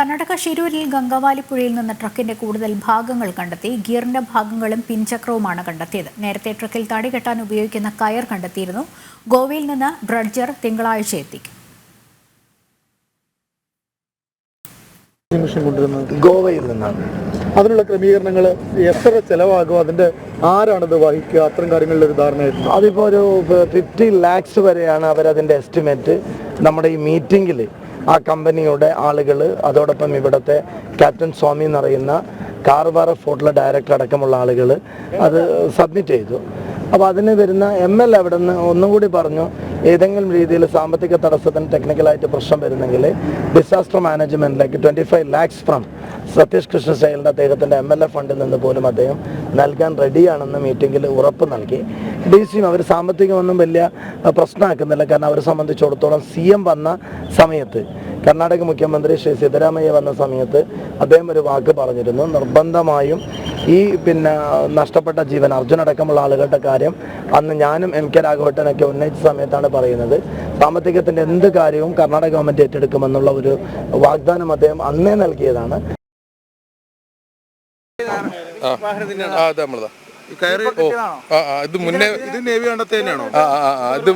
കർണാടക ഷിരൂരിൽ ഗംഗാവാലി പുഴയിൽ നിന്ന് ട്രക്കിന്റെ കൂടുതൽ ഭാഗങ്ങൾ കണ്ടെത്തി. ഗിയറിന്റെ ഭാഗങ്ങളും പിൻചക്രവുമാണ് കണ്ടെത്തിയത്. നേരത്തെ ട്രക്കിൽ തടികെട്ടാൻ ഉപയോഗിക്കുന്ന കയർ കണ്ടെത്തിയിരുന്നു. ഗോവയിൽ നിന്ന് ഡ്രഡ്ജർ തിങ്കളാഴ്ച എത്തിക്കും. ഗോവയിൽ നിന്നാണ്. അതിനുള്ള ക്രമീകരണങ്ങൾ എത്ര ചെലവാകും, അതിന്റെ ആരാണിത് വഹിക്കുക, അത്തരം കാര്യങ്ങളിൽ ഒരു ധാരണയായിരുന്നു. അതിപ്പോൾ ഒരു 50 lakhs വരെയാണ് അവരതിൻ്റെ എസ്റ്റിമേറ്റ്. നമ്മുടെ ഈ മീറ്റിങ്ങിൽ ആ കമ്പനിയുടെ ആളുകൾ, അതോടൊപ്പം ഇവിടുത്തെ ക്യാപ്റ്റൻ സ്വാമി എന്ന് പറയുന്ന കാർവാർ ഫോർട്ടിലെ ഡയറക്ടർ അടക്കമുള്ള ആളുകൾ അത് സബ്മിറ്റ് ചെയ്തു. അപ്പോൾ അതിന് വരുന്ന ML അവിടെ നിന്ന് ഒന്നും കൂടി പറഞ്ഞു, ഏതെങ്കിലും രീതിയിൽ സാമ്പത്തിക തടസ്സത്തിന് ടെക്നിക്കലായിട്ട് പ്രശ്നം വരുന്നെങ്കിൽ ഡിസാസ്റ്റർ മാനേജ്മെൻറ്റിലേക്ക് 25 lakhs ഫ്രം സതീഷ് കൃഷ്ണ സ്റ്റൈലിൻ്റെ അദ്ദേഹത്തിൻ്റെ MLA ഫണ്ടിൽ നിന്ന് പോലും അദ്ദേഹം നൽകാൻ റെഡിയാണെന്ന് മീറ്റിങ്ങിൽ ഉറപ്പ് നൽകി. DC അവർ സാമ്പത്തികമൊന്നും വലിയ പ്രശ്നമാക്കുന്നില്ല. കാരണം അവരെ സംബന്ധിച്ചിടത്തോളം CM വന്ന സമയത്ത്, കർണാടക മുഖ്യമന്ത്രി ശ്രീ സിദ്ധരാമയ്യ വന്ന സമയത്ത് അദ്ദേഹം ഒരു വാക്ക് പറഞ്ഞിരുന്നു, നിർബന്ധമായും ഈ നഷ്ടപ്പെട്ട ജീവൻ അർജുൻ അടക്കമുള്ള ആളുകളുടെ കാര്യം അന്ന് ഞാനും MK രാഘവട്ടനൊക്കെ ഉന്നയിച്ച സമയത്താണ് പറയുന്നത്, സാമ്പത്തികത്തിൻ്റെ എന്ത് കാര്യവും കർണാടക ഗവൺമെൻറ് ഏറ്റെടുക്കുമെന്നുള്ള ഒരു വാഗ്ദാനം അദ്ദേഹം അന്നേ നൽകിയതാണ്. ഇത്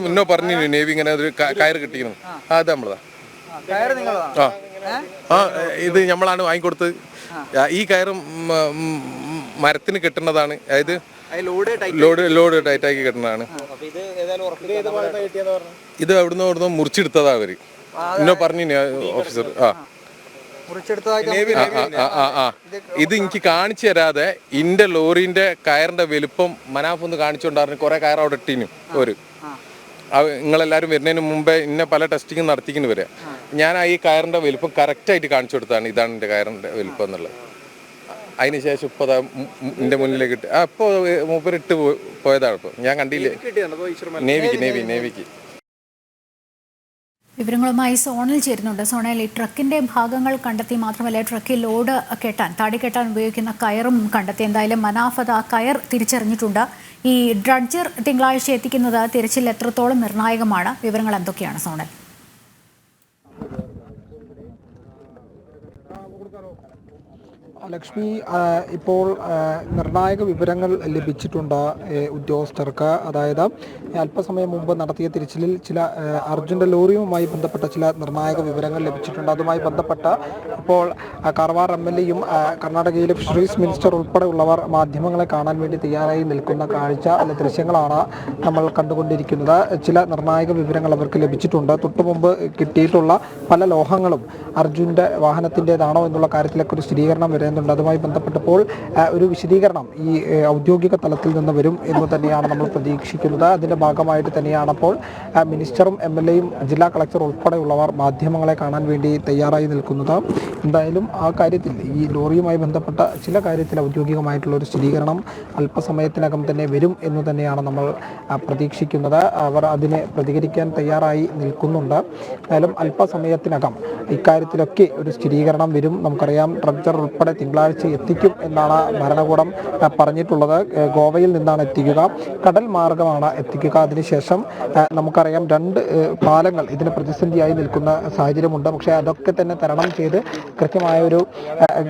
മുന്നേ പറഞ്ഞു നേവി ഇങ്ങനെ ഒരു കയറ് കിട്ടിയിരുന്നു. അത് നമ്മളതാ. ഇത് നമ്മളാണ് വാങ്ങിക്കൊടുത്തത്. ഈ കയറും മരത്തിന് കെട്ടുന്നതാണ്. അതായത് ലോഡ് ടൈറ്റാക്കി കെട്ടുന്നതാണ്. ഇത് അവിടുന്ന് മുറിച്ചെടുത്തതാ അവര് എന്നോ പറഞ്ഞു ഓഫീസർ. ഇത് എനിക്ക് കാണിച്ചു തരാതെ ഇന്റെ ലോറിന്റെ കയറിന്റെ വലുപ്പം മനാഫ് ഒന്ന് കാണിച്ചുകൊണ്ടായിരുന്നു. കുറെ കയർ അവിടെ ഇട്ടീനും ഒരു നിങ്ങളെല്ലാവരും വരുന്നതിന് മുമ്പേ ഇന്നെ പല ടെസ്റ്റിങ്ങും നടത്തിക്കുന്നു വരിക. ഞാൻ ഈ കയറിന്റെ വലുപ്പം കറക്റ്റായിട്ട് കാണിച്ചു കൊടുത്താണ്, ഇതാണ് എൻ്റെ കയറിന്റെ വലുപ്പം എന്നുള്ളത്. അതിനുശേഷം ഇപ്പോൾ എൻ്റെ മുന്നിലേക്ക് ഇട്ട് ഇപ്പോൾ മൂപ്പരിട്ട് പോയതാണ്. ഇപ്പോൾ ഞാൻ കണ്ടില്ലേ, നേവിക്ക്. വിവരങ്ങളുമായി സോണൽ ചേരുന്നുണ്ട്. സോണൽ, ഈ ട്രക്കിന്റെ ഭാഗങ്ങൾ കണ്ടെത്തി മാത്രമല്ല, ട്രക്കിൽ ലോഡ് കെട്ടാൻ, തടി കെട്ടാൻ ഉപയോഗിക്കുന്ന കയറും കണ്ടെത്തി. എന്തായാലും മനാഫ് ആ കയർ തിരിച്ചറിഞ്ഞിട്ടുണ്ട്. ഈ ഡ്രഡ്ജർ തിങ്കളാഴ്ച എത്തിക്കുന്നത് തിരച്ചിൽ എത്രത്തോളം നിർണായകമാണ്? വിവരങ്ങൾ എന്തൊക്കെയാണ് സോണൽ? ലക്ഷ്മി, ഇപ്പോൾ നിർണായക വിവരങ്ങൾ ലഭിച്ചിട്ടുണ്ട് ഉദ്യോഗസ്ഥർക്ക്. അതായത് അല്പസമയം മുമ്പ് നടത്തിയ തിരച്ചിലിൽ ചില അർജുൻ്റെ ലോറിയുമായി ബന്ധപ്പെട്ട ചില നിർണായക വിവരങ്ങൾ ലഭിച്ചിട്ടുണ്ട്. അതുമായി ബന്ധപ്പെട്ട ഇപ്പോൾ കാർവാർ MLAയും കർണാടകയിലെ ഫിഷറീസ് മിനിസ്റ്റർ ഉൾപ്പെടെയുള്ളവർ മാധ്യമങ്ങളെ കാണാൻ വേണ്ടി തയ്യാറായി നിൽക്കുന്ന കാഴ്ച, അല്ലെ ദൃശ്യങ്ങളാണ് നമ്മൾ കണ്ടുകൊണ്ടിരിക്കുന്നത്. ചില നിർണായക വിവരങ്ങൾ അവർക്ക് ലഭിച്ചിട്ടുണ്ട്. തൊട്ടുമുമ്പ് കിട്ടിയിട്ടുള്ള പല ലോഹങ്ങളും അർജുൻ്റെ വാഹനത്തിൻ്റെതാണോ എന്നുള്ള കാര്യത്തിലൊക്കെ ഒരു സ്ഥിരീകരണം വരുന്നുണ്ട്. അതുമായി ബന്ധപ്പെട്ടപ്പോൾ ഒരു വിശദീകരണം ഈ ഔദ്യോഗിക തലത്തിൽ നിന്ന് വരും എന്ന് തന്നെയാണ് നമ്മൾ പ്രതീക്ഷിക്കുന്നത്. അതിൻ്റെ ഭാഗമായിട്ട് തന്നെയാണ് അപ്പോൾ മിനിസ്റ്ററും MLAയും ജില്ലാ കളക്ടർ ഉൾപ്പെടെയുള്ളവർ മാധ്യമങ്ങളെ കാണാൻ വേണ്ടി തയ്യാറായി നിൽക്കുന്നത്. എന്തായാലും ആ കാര്യത്തിൽ, ഈ ലോറിയുമായി ബന്ധപ്പെട്ട ചില കാര്യത്തിൽ ഔദ്യോഗികമായിട്ടുള്ള ഒരു സ്ഥിരീകരണം അല്പസമയത്തിനകം തന്നെ വരും എന്ന് തന്നെയാണ് നമ്മൾ പ്രതീക്ഷിക്കുന്നത്. അവർ അതിനെ പ്രതികരിക്കാൻ തയ്യാറായി നിൽക്കുന്നുണ്ട്. എന്തായാലും അല്പസമയത്തിനകം ഇക്കാര്യത്തിലൊക്കെ ഒരു സ്ഥിരീകരണം വരും. നമുക്കറിയാം, ഡ്രഡ്ജർ ഉൾപ്പെടെ തിങ്കളാഴ്ച എത്തിക്കും എന്നാണ് ഭരണകൂടം പറഞ്ഞിട്ടുള്ളത്. ഗോവയിൽ നിന്നാണ് എത്തിക്കുക, കടൽ മാർഗമാണ് എത്തിക്കുക. അതിനുശേഷം നമുക്കറിയാം 2 പാലങ്ങൾ ഇതിന് പ്രതിസന്ധിയായി നിൽക്കുന്ന സാഹചര്യമുണ്ട്. പക്ഷേ അതൊക്കെ തന്നെ തരണം ചെയ്ത് കൃത്യമായൊരു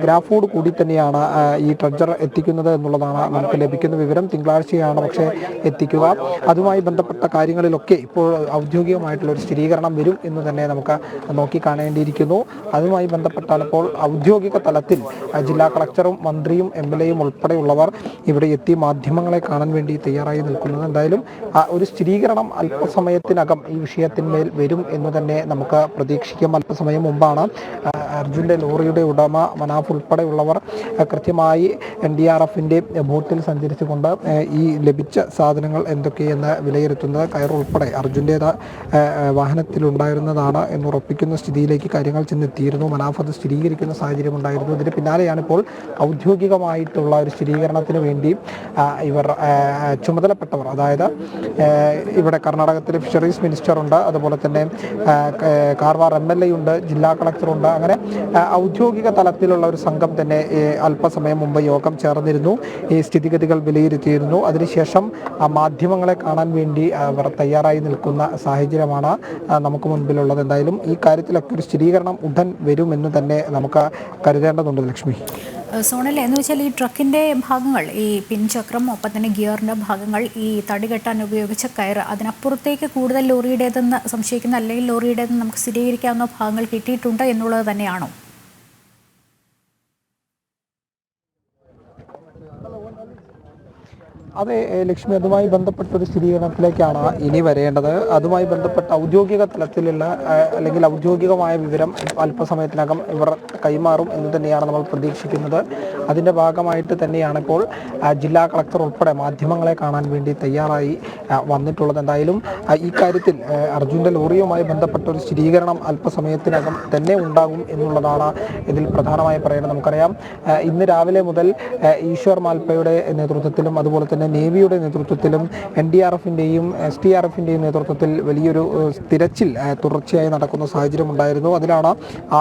ഗ്രാഫോട് കൂടി തന്നെയാണ് ഈ ഡ്രഡ്ജർ എത്തിക്കുന്നത് എന്നുള്ളതാണ് നമുക്ക് ലഭിക്കുന്ന വിവരം. തിങ്കളാഴ്ചയാണ് പക്ഷേ എത്തിക്കുക. അതുമായി ബന്ധപ്പെട്ട കാര്യങ്ങളിലൊക്കെ ഇപ്പോൾ ഔദ്യോഗികമായിട്ടുള്ള ഒരു സ്ഥിരീകരണം വരും എന്ന് തന്നെ നമുക്ക് നോക്കി കാണേണ്ടിയിരിക്കുന്നു. അതുമായി ബന്ധപ്പെട്ടാണ് ഇപ്പോൾ ഔദ്യോഗിക തലത്തിൽ ജില്ലാ കളക്ടറും മന്ത്രിയും MLAയും ഉൾപ്പെടെയുള്ളവർ ഇവിടെ എത്തി മാധ്യമങ്ങളെ കാണാൻ വേണ്ടി തയ്യാറായി നിൽക്കുന്നത്. എന്തായാലും ഒരു സ്ഥിരീകരണം അല്പസമയത്തിനകം ഈ വിഷയത്തിന്മേൽ വരും എന്ന് തന്നെ നമുക്ക് പ്രതീക്ഷിക്കാം. അല്പസമയം മുമ്പാണ് അർജുൻ്റെ ലോറിയുടെ ഉടമ മനാഫ് ഉൾപ്പെടെയുള്ളവർ കൃത്യമായി NDRFൻ്റെ ബോട്ടിൽ സഞ്ചരിച്ചുകൊണ്ട് ഈ ലഭിച്ച സാധനങ്ങൾ എന്തൊക്കെയെന്ന് വിലയിരുത്തുന്നത്. കയർ ഉൾപ്പെടെ അർജുൻ്റേത് വാഹനത്തിലുണ്ടായിരുന്നതാണ് എന്നുറപ്പിക്കുന്ന സ്ഥിതിയിലേക്ക് കാര്യങ്ങൾ ചെന്നെത്തിയിരുന്നു. മനാഫ് അത് സ്ഥിരീകരിക്കുന്ന സാഹചര്യം ഉണ്ടായിരുന്നു. ഇതിന് പിന്നാലെയാണ് ഇപ്പോൾ ഔദ്യോഗികമായിട്ടുള്ള ഒരു സ്ഥിരീകരണത്തിന് വേണ്ടി ഇവർ ചുമതലപ്പെട്ടവർ, അതായത് ഇവിടെ കർണാടകത്തിലെ ഫിഷറീസ് മിനിസ്റ്ററുണ്ട്, അതുപോലെ തന്നെ കാർവാർ MLA ഉണ്ട്, ജില്ലാ കളക്ടറുണ്ട്. അങ്ങനെ ഔദ്യോഗിക തലത്തിലുള്ള ഒരു സംഘം തന്നെ അല്പസമയം മുമ്പ് യോഗം ചേർന്നിരുന്നു. ഈ സ്ഥിതിഗതികൾ വിലയിരുത്തിയിരുന്നു. അതിനുശേഷം മാധ്യമങ്ങളെ കാണാൻ വേണ്ടി അവർ തയ്യാറായി നിൽക്കുന്ന സാഹചര്യമാണ് നമുക്ക് മുൻപിലുള്ളത്. എന്തായാലും ഈ കാര്യത്തിലൊക്കെ ഒരു സ്ഥിരീകരണം ഉടൻ വരുമെന്ന് തന്നെ നമുക്ക് കരുതേണ്ടതുണ്ട് ലക്ഷ്മി. സോണൽ എന്ന് വെച്ചാൽ ഈ ട്രക്കിൻ്റെ ഭാഗങ്ങൾ, ഈ പിൻചക്രം, ഒപ്പം തന്നെ ഗിയറിൻ്റെ ഭാഗങ്ങൾ, ഈ തടി കെട്ടാൻ ഉപയോഗിച്ച കയറ്, അതിനപ്പുറത്തേക്ക് കൂടുതൽ ലോറിയുടേതെന്ന് സംശയിക്കുന്ന അല്ലെങ്കിൽ ലോറിയുടേതെന്ന് നമുക്ക് സ്ഥിരീകരിക്കാവുന്ന ഭാഗങ്ങൾ കിട്ടിയിട്ടുണ്ട് എന്നുള്ളത് തന്നെയാണോ? അതെ ലക്ഷ്മി, അതുമായി ബന്ധപ്പെട്ട ഒരു സ്ഥിരീകരണത്തിലേക്കാണ് ഇനി വരേണ്ടത്. അതുമായി ബന്ധപ്പെട്ട ഔദ്യോഗിക തലത്തിലുള്ള അല്ലെങ്കിൽ ഔദ്യോഗികമായ വിവരം അല്പസമയത്തിനകം ഇവർ കൈമാറും എന്ന് തന്നെയാണ് നമ്മൾ പ്രതീക്ഷിക്കുന്നത്. അതിൻ്റെ ഭാഗമായിട്ട് തന്നെയാണ് ഇപ്പോൾ ജില്ലാ കളക്ടർ ഉൾപ്പെടെ മാധ്യമങ്ങളെ കാണാൻ വേണ്ടി തയ്യാറായി വന്നിട്ടുള്ളത്. എന്തായാലും ഈ കാര്യത്തിൽ അർജുൻ്റെ ലോറിയുമായി ബന്ധപ്പെട്ട ഒരു സ്ഥിരീകരണം അല്പസമയത്തിനകം തന്നെ ഉണ്ടാകും എന്നുള്ളതാണ് ഇതിൽ പ്രധാനമായി പറയുന്നത്. നമുക്കറിയാം, ഇന്ന് രാവിലെ മുതൽ ഈശ്വർ മാൽപ്പയുടെ നേതൃത്വത്തിലും അതുപോലെ തന്നെ നേവിയുടെ നേതൃത്വത്തിലും NDRFിൻ്റെയും SDRFിൻ്റെയും നേതൃത്വത്തിൽ വലിയൊരു തിരച്ചിൽ തുടർച്ചയായി നടക്കുന്ന സാഹചര്യം ഉണ്ടായിരുന്നു. അതിലാണ്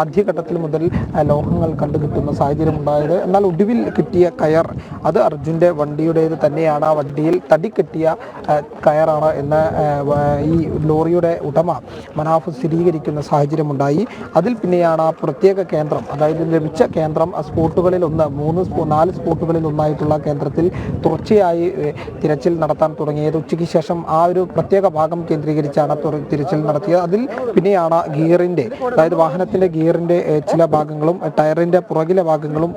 ആദ്യഘട്ടത്തിൽ മുതൽ ലോഹങ്ങൾ കണ്ടുകിട്ടുന്ന സാഹചര്യം ഉണ്ടായത്. എന്നാൽ ഒടുവിൽ കിട്ടിയ കയർ അത് അർജുൻ്റെ വണ്ടിയുടേത് തന്നെയാണ്. ആ വണ്ടിയിൽ തടി കെട്ടിയ കയറാണ് എന്ന് ഈ ലോറിയുടെ ഉടമ മനാഫ് സ്ഥിരീകരിക്കുന്ന സാഹചര്യമുണ്ടായി. അതിൽ പിന്നെയാണ് ആ പ്രത്യേക കേന്ദ്രം, അതായത് ലഭിച്ച കേന്ദ്രം സ്പോട്ടുകളിൽ ഒന്ന് 4 സ്പോട്ടുകളിൽ ഒന്നായിട്ടുള്ള കേന്ദ്രത്തിൽ തുടർച്ചയായി തിരച്ചിൽ നടത്താൻ തുടങ്ങിയത്. ഉച്ചയ്ക്ക് ശേഷം ആ ഒരു പ്രത്യേക ഭാഗം കേന്ദ്രീകരിച്ചാണ് തിരച്ചിൽ നടത്തിയത്. അതിൽ പിന്നെയാണ് ഗിയറിൻ്റെ, അതായത് വാഹനത്തിൻ്റെ ഗിയറിൻ്റെ ചില ഭാഗങ്ങളും ടയറിൻ്റെ പുറകിലെ ഭാഗങ്ങളും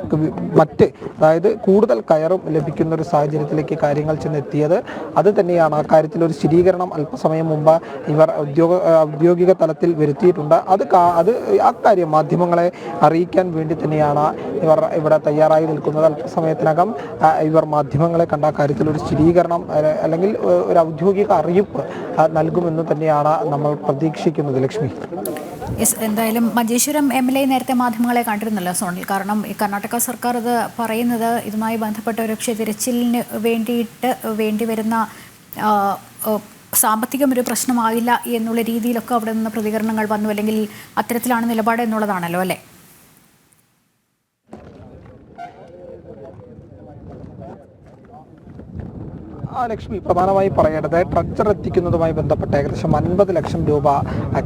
മറ്റ്, അതായത് കൂടുതൽ കയറും ലഭിക്കുന്ന ഒരു സാഹചര്യത്തിലേക്ക് കാര്യങ്ങൾ ചെന്നെത്തിയത്. അത് തന്നെയാണ് ആ കാര്യത്തിൽ ഒരു സ്ഥിരീകരണം അല്പസമയം മുമ്പ് ഇവർ ഔദ്യോഗിക തലത്തിൽ വരുത്തിയിട്ടുണ്ട്. ആ കാര്യം മാധ്യമങ്ങളെ അറിയിക്കാൻ വേണ്ടി തന്നെയാണ് ഇവർ ഇവിടെ തയ്യാറായി നിൽക്കുന്നത്. അല്പസമയത്തിനകം ഇവർ മാധ്യമങ്ങളെ കണ്ട കാര്യത്തിൽ ഒരു സ്ഥിരീകരണം അല്ലെങ്കിൽ ഒരു ഔദ്യോഗിക അറിയിപ്പ് നൽകുമെന്ന് തന്നെയാണ് നമ്മൾ പ്രതീക്ഷിക്കുന്നത് ലക്ഷ്മി. എന്തായാലും മഞ്ചേശ്വരം MLA നേരത്തെ മാധ്യമങ്ങളെ കണ്ടിരുന്നല്ലോ സോണിൽ. കാരണം ഈ കർണാടക സർക്കാർ ഇത് പറയുന്നത് ഇതുമായി ബന്ധപ്പെട്ട ഒരു തിരച്ചിലിന് വേണ്ടിയിട്ട് വേണ്ടിവരുന്ന സാമ്പത്തികം ഒരു പ്രശ്നമാവില്ല എന്നുള്ള രീതിയിലൊക്കെ അവിടെ നിന്ന് പ്രതികരണങ്ങൾ വന്നു, അല്ലെങ്കിൽ അത്തരത്തിലാണ് നിലപാട് എന്നുള്ളതാണല്ലോ അല്ലേ? ലക്ഷ്മി, പ്രധാനമായി പറയേണ്ടത് ട്രക്ചർ എത്തിക്കുന്നതുമായി ബന്ധപ്പെട്ട ഏകദേശം 50 ലക്ഷം രൂപ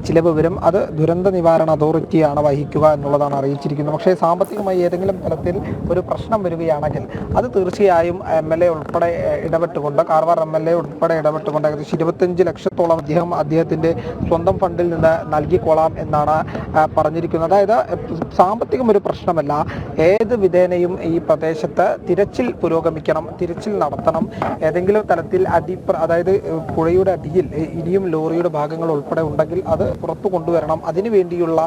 ചിലവ് വരും. അത് ദുരന്ത നിവാരണ അതോറിറ്റിയാണ് വഹിക്കുക എന്നുള്ളതാണ് അറിയിച്ചിരിക്കുന്നത്. പക്ഷേ സാമ്പത്തികമായി ഏതെങ്കിലും തരത്തിൽ ഒരു പ്രശ്നം വരികയാണെങ്കിൽ അത് തീർച്ചയായും MLA ഉൾപ്പെടെ ഇടപെട്ടുകൊണ്ട്, കാർവാർ MLA ഉൾപ്പെടെ ഇടപെട്ടുകൊണ്ട് ഏകദേശം 25 ലക്ഷത്തോളം അദ്ദേഹത്തിൻ്റെ സ്വന്തം ഫണ്ടിൽ നിന്ന് നൽകിക്കൊള്ളാം എന്നാണ് പറഞ്ഞിരിക്കുന്നത്. അതായത് സാമ്പത്തികം ഒരു പ്രശ്നമല്ല. ഏത് വിധേനയും ഈ പ്രദേശത്ത് തിരച്ചിൽ പുരോഗമിക്കണം, തിരച്ചിൽ നടത്തണം. ഏതെങ്കിലും തലത്തിൽ അതായത് പുഴയുടെ അടിയിൽ ഇനിയും ലോറിയുടെ ഭാഗങ്ങൾ ഉൾപ്പെടെ ഉണ്ടെങ്കിൽ അത് പുറത്തു കൊണ്ടുവരണം. അതിനു വേണ്ടിയുള്ള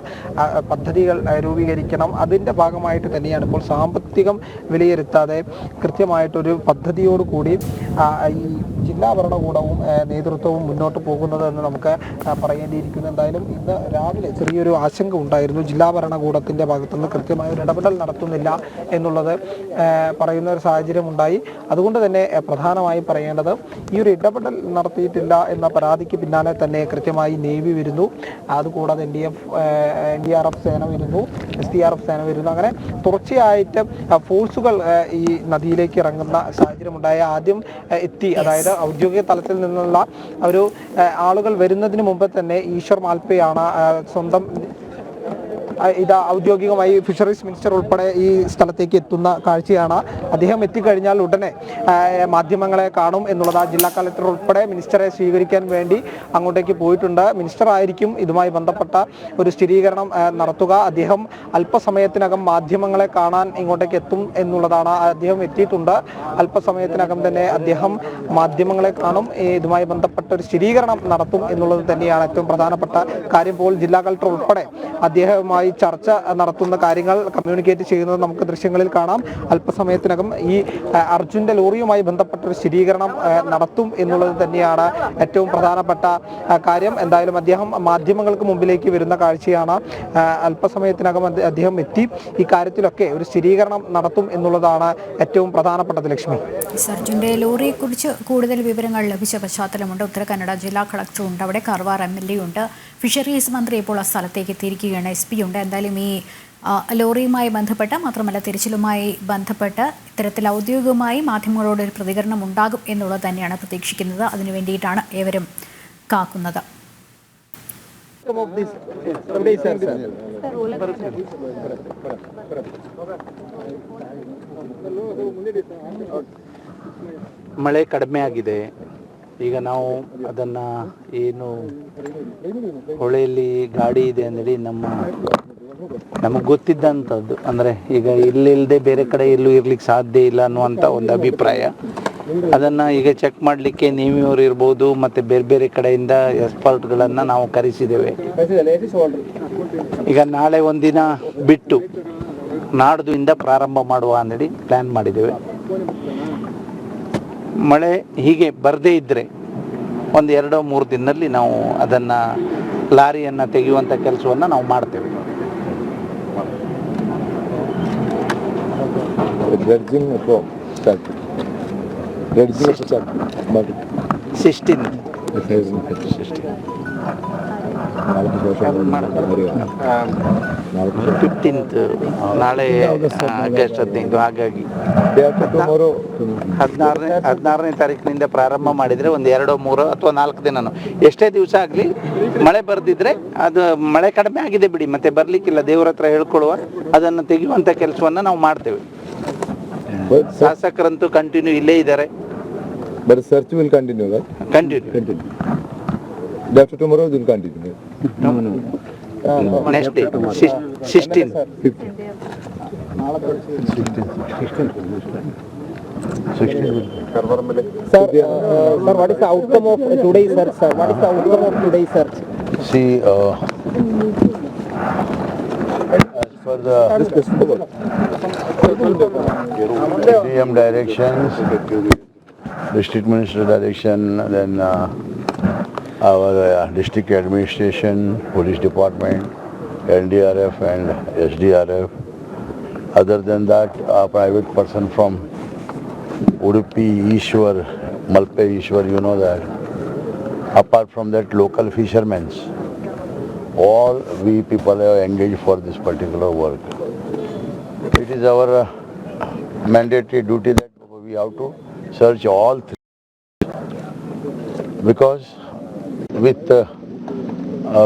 പദ്ധതികൾ രൂപീകരിക്കണം. അതിൻ്റെ ഭാഗമായിട്ട് തന്നെയാണ് ഇപ്പോൾ സാമ്പത്തികം വിലയിരുത്താതെ കൃത്യമായിട്ടൊരു പദ്ധതിയോടുകൂടി ഈ ജില്ലാ ഭരണകൂടവും നേതൃത്വവും മുന്നോട്ട് പോകുന്നത് എന്ന് നമുക്ക് പറയേണ്ടിയിരിക്കുന്നു. എന്തായാലും ഇന്ന് രാവിലെ ചെറിയൊരു ആശങ്ക ഉണ്ടായിരുന്നു. ജില്ലാ ഭരണകൂടത്തിൻ്റെ ഭാഗത്തുനിന്ന് കൃത്യമായ ഒരു ഇടപെടൽ നടത്തുന്നില്ല എന്നുള്ളത് പറയുന്ന ഒരു സാഹചര്യം ഉണ്ടായി. അതുകൊണ്ട് തന്നെ പ്രധാനമായി പറയേണ്ടത് ഈ ഒരു ഇടപെടൽ നടത്തിയിട്ടില്ല എന്ന പരാതിക്ക് പിന്നാലെ തന്നെ കൃത്യമായി നേവി വരുന്നു, അതുകൂടാതെ NDRF സേന വരുന്നു, SDRF സേന വരുന്നു. അങ്ങനെ തുടർച്ചയായിട്ട് ഫോഴ്സുകൾ ഈ നദിയിലേക്ക് ഇറങ്ങുന്ന സാഹചര്യമുണ്ടായ ആദ്യം എത്തി, അതായത് ഔദ്യോഗിക തലത്തിൽ നിന്നുള്ള ഒരു ആളുകൾ വരുന്നതിന് മുമ്പ് തന്നെ ഈശ്വർ മാൽപ്പയാണ് സ്വന്തം ഇത് ഔദ്യോഗികമായി ഫിഷറീസ് മിനിസ്റ്റർ ഉൾപ്പെടെ ഈ സ്ഥലത്തേക്ക് എത്തുന്ന കാഴ്ചയാണ്. അദ്ദേഹം എത്തിക്കഴിഞ്ഞാൽ ഉടനെ മാധ്യമങ്ങളെ കാണും എന്നുള്ളത്. ജില്ലാ കളക്ടർ ഉൾപ്പെടെ മിനിസ്റ്ററെ സ്വീകരിക്കാൻ വേണ്ടി അങ്ങോട്ടേക്ക് പോയിട്ടുണ്ട്. മിനിസ്റ്റർ ആയിരിക്കും ഇതുമായി ബന്ധപ്പെട്ട ഒരു സ്ഥിരീകരണം നടത്തുക. അദ്ദേഹം അല്പസമയത്തിനകം മാധ്യമങ്ങളെ കാണാൻ ഇങ്ങോട്ടേക്ക് എത്തും എന്നുള്ളതാണ്. അദ്ദേഹം എത്തിയിട്ടുണ്ട്. അല്പസമയത്തിനകം തന്നെ അദ്ദേഹം മാധ്യമങ്ങളെ കാണും, ഇതുമായി ബന്ധപ്പെട്ട ഒരു സ്ഥിരീകരണം നടത്തും എന്നുള്ളത് തന്നെയാണ് ഏറ്റവും പ്രധാനപ്പെട്ട കാര്യം. ഇപ്പോൾ ജില്ലാ കളക്ടർ ഉൾപ്പെടെ അദ്ദേഹവുമായി ചർച്ച നടത്തുന്ന കാര്യങ്ങൾ കമ്മ്യൂണിക്കേറ്റ് ചെയ്യുന്നത് നമുക്ക് ദൃശ്യങ്ങളിൽ കാണാം. അല്പസമയത്തിനകം ഈ അർജുൻ്റെ ലോറിയുമായി ബന്ധപ്പെട്ട ഒരു സ്ഥിരീകരണം നടത്തും എന്നുള്ളത് തന്നെയാണ് ഏറ്റവും പ്രധാനപ്പെട്ട കാര്യം. എന്തായാലും അദ്ദേഹം മാധ്യമങ്ങൾക്ക് മുമ്പിലേക്ക് വരുന്ന കാഴ്ചയാണ്. അല്പസമയത്തിനകം അദ്ദേഹം എത്തി ഈ കാര്യത്തിലൊക്കെ ഒരു സ്ഥിരീകരണം നടത്തും എന്നുള്ളതാണ് ഏറ്റവും പ്രധാനപ്പെട്ടത് ലക്ഷ്മി. അർജുൻ്റെ ലോറിയെക്കുറിച്ച് കൂടുതൽ വിവരങ്ങൾ ലഭിച്ച പശ്ചാത്തലമുണ്ട്. ഉത്തര കന്നഡ ജില്ലാ കളക്ടറുണ്ട്, അവിടെ കാർവാർ MLA ഉണ്ട്, ഫിഷറീസ് മന്ത്രി ഇപ്പോൾ ആ സ്ഥലത്തേക്ക് എത്തിയിരിക്കുകയാണ്, SP ഉണ്ട്. എന്തായാലും ഈ ലോറിയുമായി ബന്ധപ്പെട്ട് മാത്രമല്ല തിരച്ചിലുമായി ബന്ധപ്പെട്ട് ഇത്തരത്തിൽ ഔദ്യോഗികമായി മാധ്യമങ്ങളോട് ഒരു പ്രതികരണം ഉണ്ടാകും എന്നുള്ളത് തന്നെയാണ് പ്രതീക്ഷിക്കുന്നത്. അതിനു വേണ്ടിയിട്ടാണ് ഏവരും കാക്കുന്നത്. ಮಳೆ ಕಡಿಮೆ ಆಗಿದೆ. ಈಗ ನಾವು ಅದನ್ನು ಏನು ಹೊಳೆಯಲ್ಲಿ ಗಾಡಿ ಇದೆ ಅಂದೇಳಿ ನಮಗೆ ಗೊತ್ತಿದ್ದಂಥದ್ದು, ಅಂದರೆ ಈಗ ಇಲ್ಲಿಲ್ಲದೆ ಬೇರೆ ಕಡೆ ಎಲ್ಲೂ ಇರ್ಲಿಕ್ಕೆ ಸಾಧ್ಯ ಇಲ್ಲ ಅನ್ನುವಂಥ ಒಂದು ಅಭಿಪ್ರಾಯ. ಅದನ್ನು ಈಗ ಚೆಕ್ ಮಾಡಲಿಕ್ಕೆ ನೇವಿಯವರು ಇರ್ಬೋದು ಮತ್ತು ಬೇರೆ ಬೇರೆ ಕಡೆಯಿಂದ ಎಕ್ಸ್ಪರ್ಟ್ಗಳನ್ನು ನಾವು ಕರೆಸಿದ್ದೇವೆ. ಈಗ ನಾಳೆ ಒಂದಿನ ಬಿಟ್ಟು ನಾಡ್ದು ಪ್ರಾರಂಭ ಮಾಡುವ ಅಂದೇಳಿ ಪ್ಲ್ಯಾನ್ ಮಾಡಿದ್ದೇವೆ. ಮಳೆ ಹೀಗೆ ಬರದೇ ಇದ್ದರೆ ಒಂದು 2-3 ದಿನದಲ್ಲಿ ನಾವು ಅದನ್ನು ಲಾರಿಯನ್ನು ತೆಗೆಯುವಂಥ ಕೆಲಸವನ್ನು ನಾವು ಮಾಡ್ತೇವೆ. ಸಿಕ್ಸ್ಟೀನ್ 15th ನಾಳೆ ಆಗಸ್ಟ್ 15. ಹಾಗಾಗಿ 16ನೇ ತಾರೀಕಿನಿಂದ ಪ್ರಾರಂಭ ಮಾಡಿದರೆ ಒಂದು 2-3 ಅಥವಾ 4 ದಿನನೂ ಎಷ್ಟೇ ದಿವಸ ಆಗಲಿ ಮಳೆ ಬರೆದಿದ್ರೆ ಅದು ಮಳೆ ಕಡಿಮೆ ಆಗಿದೆ ಬಿಡಿ, ಮತ್ತೆ ಬರಲಿಕ್ಕಿಲ್ಲ, ದೇವ್ರ ಹತ್ರ ಹೇಳ್ಕೊಳ್ಳುವ, ಅದನ್ನು ತೆಗೆಯುವಂಥ ಕೆಲಸವನ್ನು ನಾವು ಮಾಡ್ತೇವೆ. ಶಾಸಕರಂತೂ ಕಂಟಿನ್ಯೂ ಇಲ್ಲೇ ಇದ್ದಾರೆ. But the search will continue, right? Continue. Day after tomorrow it will continue. Next day, 16. Sir, what is the outcome of today's search, sir? What is the outcome of today's search? See, as per the DM directions, district minister direction, then our district administration, police department, NDRF and SDRF. Other than that, a private person from Udupi, Ishwar, Malpe Ishwar, you know that. Apart from that, local fishermen, all we people are engaged for this particular work. It is our mandatory duty that we have to search all three, because with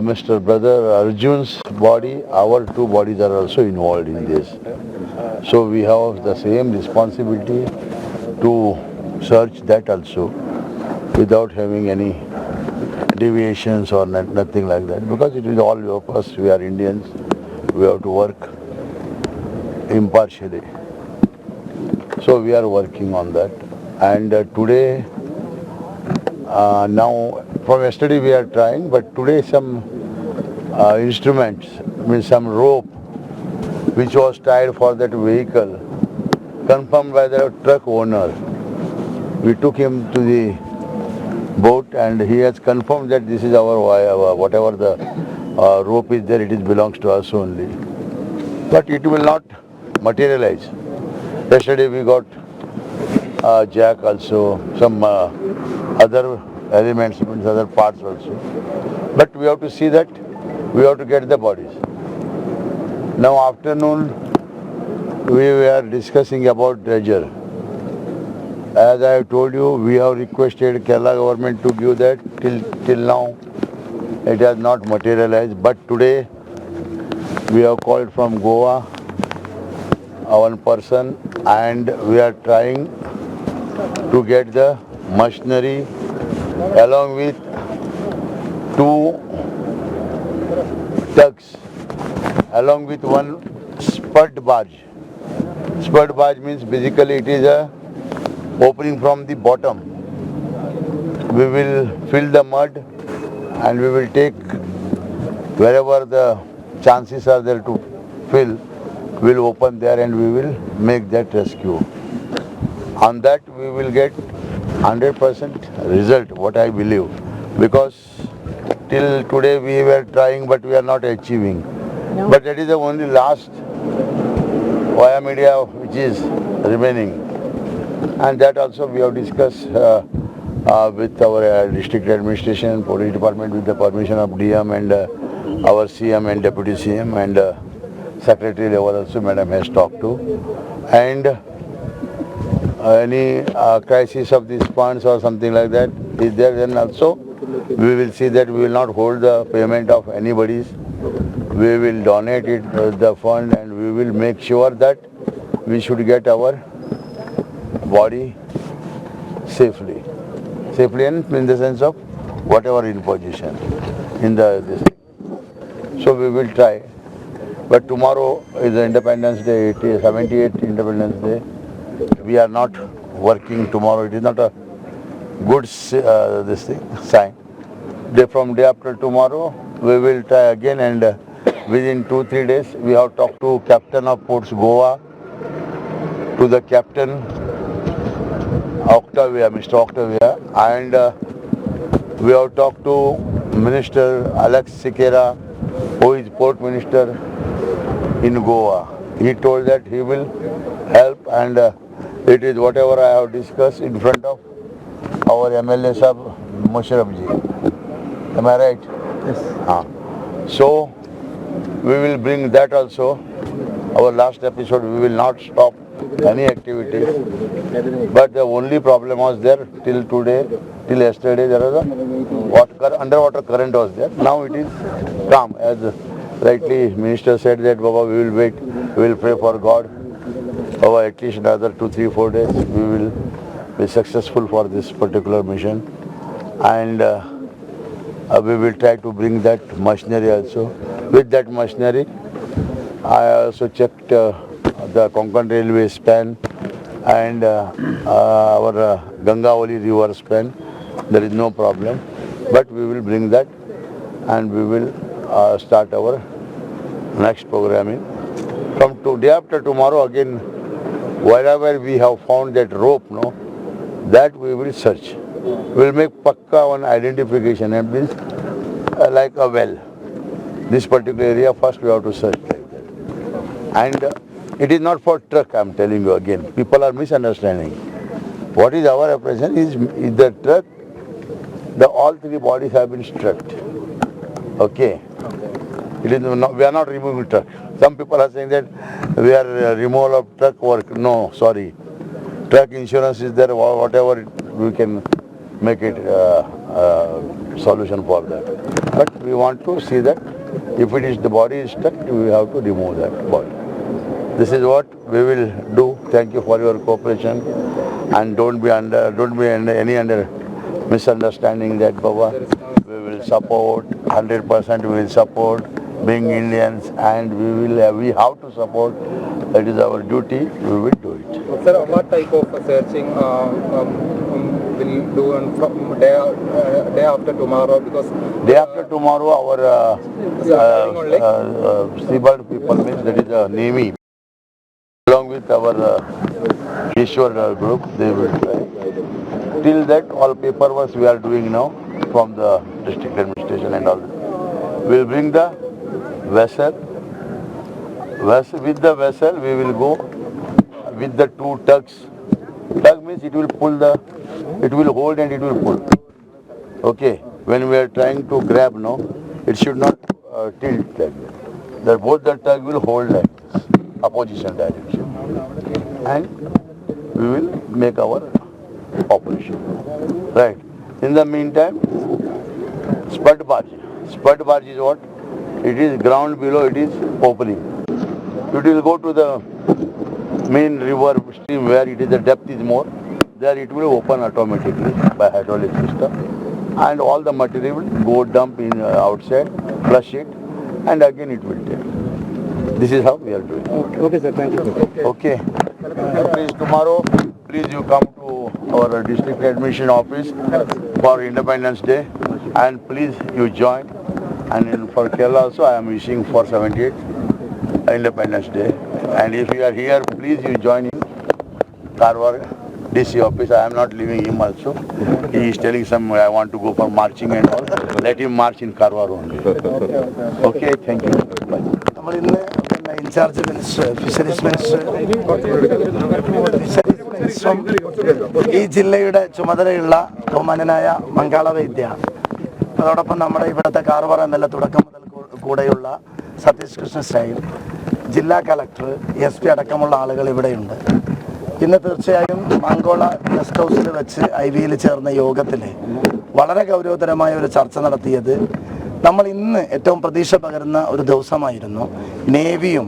Mr. Brother Arjun's body, our 2 bodies are also involved in this. So we have the same responsibility to search that also without having any deviations or nothing like that, because it is all of us, we are Indians, we have to work impartially. So we are working on that. And today, now from yesterday we are trying, but today some instruments, means some rope which was tied for that vehicle, confirmed by the truck owner. We took him to the boat and he has confirmed that this is our whatever the rope is there, it belongs to us only. But it will not materialize. Yesterday we got jack also, some other elements, other parts also. But we have to see that, we have to get the bodies. Now afternoon we were discussing about dredger. As I have told you, we have requested Kerala government to give that. Till now it has not materialized, but today we have called from Goa one person and we are trying to get the machinery along with 2 tugs, along with 1 spud barge. Spud barge means basically it is a opening from the bottom. We will fill the mud and we will take wherever the chances are there to fill, we will open there and we will make that rescue. On that we will get 100% result, what I believe, because till today we were trying but we are not achieving. But that is the only last via media which is remaining, and that also we have discussed with our district administration, police department, with the permission of DM and our CM and deputy CM, and secretary level also Madam has talked to, and any crisis of these funds or something like that is there, then also we will see that we will not hold the payment of anybody's. We will donate it the fund, and we will make sure that we should get our body safely and in the sense of whatever in position in the this. So we will try. But tomorrow is the Independence Day. It is 78th Independence Day. We are not working tomorrow. It is not a good sign. From day after tomorrow, we will try again, and within 2-3 days, we have talked to Captain of Ports Goa, to the Captain Octavia, Mr. Octavia, and we have talked to Minister Alex Sikera, who is Port Minister in Goa. He told that he will help, and it is whatever I have discussed in front of our MLA Sahab Musharraf ji. Am I right? Yes. So we will bring that also. Our last episode, we will not stop any activities. But the only problem was there till today, till yesterday, there was a underwater current was there. Now it is calm. As rightly Minister said that, Baba, we will wait, we will pray for God. Over at least another 2-3-4 days, we will be successful for this particular mission. And we will try to bring that machinery also. With that machinery, I also checked the Konkan Railway span and our Gangavali River span. There is no problem. But we will bring that, and we will start our next programming. From day after tomorrow, again, wherever we have found that rope, that we will search. We will make pakka one identification, and means like a well. This particular area, first we have to search like that. And it is not for truck, I am telling you again. People are misunderstanding. What is our apprehension is the truck, all 3 bodies have been struck. Okay. It is not, we are not removing truck. Some people are saying that we are removal of truck work. No, sorry. Truck insurance is there, whatever we can make it solution for that. But we want to see that if it is the body is stuck, we have to remove that body. This is what we will do. Thank you for your cooperation, and don't be under any misunderstanding that, Baba. We will support 100%. We will support being Indians, and we have to support. That is our duty. We will do it. Sir, what type of searching will do from day after tomorrow? Because day after tomorrow, our seabird people, means that is the Navy, along with our Ishwar group, they will try. Till that, all paperwork we are doing now from the district administration and all. We will bring the vessel. With the vessel, we will go with the 2 tugs. Tug means it will pull it will hold and it will pull. Okay. When we are trying to grab, it should not tilt like that. Both the tug will hold like this, opposition direction. And we will make our operation. Right. In the meantime, spud barge. Spud barge is what? It is ground below, it is opening. It will go to the main river stream where the depth is more. There it will open automatically by hydraulic system, and all the material will go dump in outside, flush it, and again it will take. This is how we are doing. Okay, sir. Thank you. Okay. Please tomorrow, please you come to our district admission office for Independence Day, and please you join. And for Kerala also, I am wishing for 78th Independence Day. And if you are here, please you join in Karwar DC office. I am not leaving him also. He is telling I want to go for marching and all. Let him march in Karwar only. Okay, thank you. Bye. In charge minister fisheries മിനിസ്റ്ററും ഈ ജില്ലയുടെ ചുമതലയുള്ള ബഹുമാനനായ മംഗള വൈദ്യ, അതോടൊപ്പം നമ്മുടെ ഇവിടുത്തെ കാർവാർ എന്നല്ല തുടക്കം മുതൽ കൂടെയുള്ള സതീഷ് കൃഷ്ണ സ്റ്റൈൽ, ജില്ലാ കളക്ടർ, SP അടക്കമുള്ള ആളുകൾ ഇവിടെയുണ്ട്. ഇന്ന് തീർച്ചയായും മംഗോള ഗസ്റ്റ് ഹൗസിൽ വെച്ച് IVയിൽ ചേർന്ന യോഗത്തിൽ വളരെ ഗൗരവതരമായ ഒരു ചർച്ച നടത്തിയത് നമ്മൾ ഇന്ന് ഏറ്റവും പ്രതീക്ഷ പകരുന്ന ഒരു ദിവസമായിരുന്നു. നേവിയും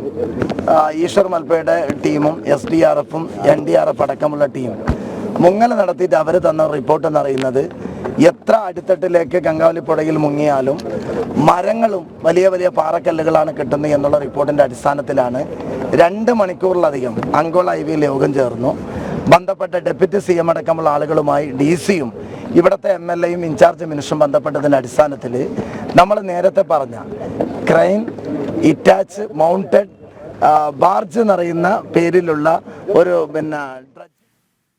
ഈശ്വർ മൽപ്പയുടെ ടീമും SDRFും NDRF അടക്കമുള്ള ടീം മുങ്ങൽ നടത്തിയിട്ട് അവർ തന്ന റിപ്പോർട്ട് എന്ന് പറയുന്നത് എത്ര അടിത്തട്ടിലേക്ക് ഗംഗാവലിപ്പുഴയിൽ മുങ്ങിയാലും മരങ്ങളും വലിയ വലിയ പാറക്കല്ലുകളാണ് കിട്ടുന്നത് എന്നുള്ള റിപ്പോർട്ടിൻ്റെ അടിസ്ഥാനത്തിലാണ് 2 മണിക്കൂറിലധികം അങ്കോള IVയിൽ യോഗം ചേർന്നു. ബന്ധപ്പെട്ട ഡെപ്യൂട്ടി CM അടക്കമുള്ള ആളുകളുമായി DC-യും ഇവിടുത്തെ MLAയും ഇൻചാർജ് മിനിസ്റ്ററും ബന്ധപ്പെട്ടതിൻ്റെ അടിസ്ഥാനത്തിൽ നമ്മൾ നേരത്തെ പറഞ്ഞ ക്രെയിൻ, ഇറ്റാച്ച്, മൗണ്ടഡ് ബാർജ് എന്നറിയുന്ന പേരിലുള്ള ഒരു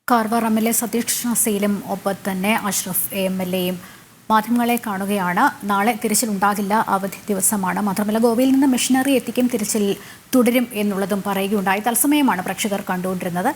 കാർവാർ MLA സതീഷ് കൃഷ്ണ സീലും ഒപ്പം തന്നെ അഷ്റഫ് MLAയും മാധ്യമങ്ങളെ കാണുകയാണ്. നാളെ തിരച്ചിലുണ്ടാകില്ല, അവധി ദിവസമാണ്. മാത്രമല്ല ഗോവയിൽ നിന്ന് മെഷീനറി എത്തിക്കും, തിരച്ചിൽ തുടരും എന്നുള്ളതും പറയുകയുണ്ടായി. തത്സമയമാണ് പ്രേക്ഷകർ കണ്ടുകൊണ്ടിരുന്നത്.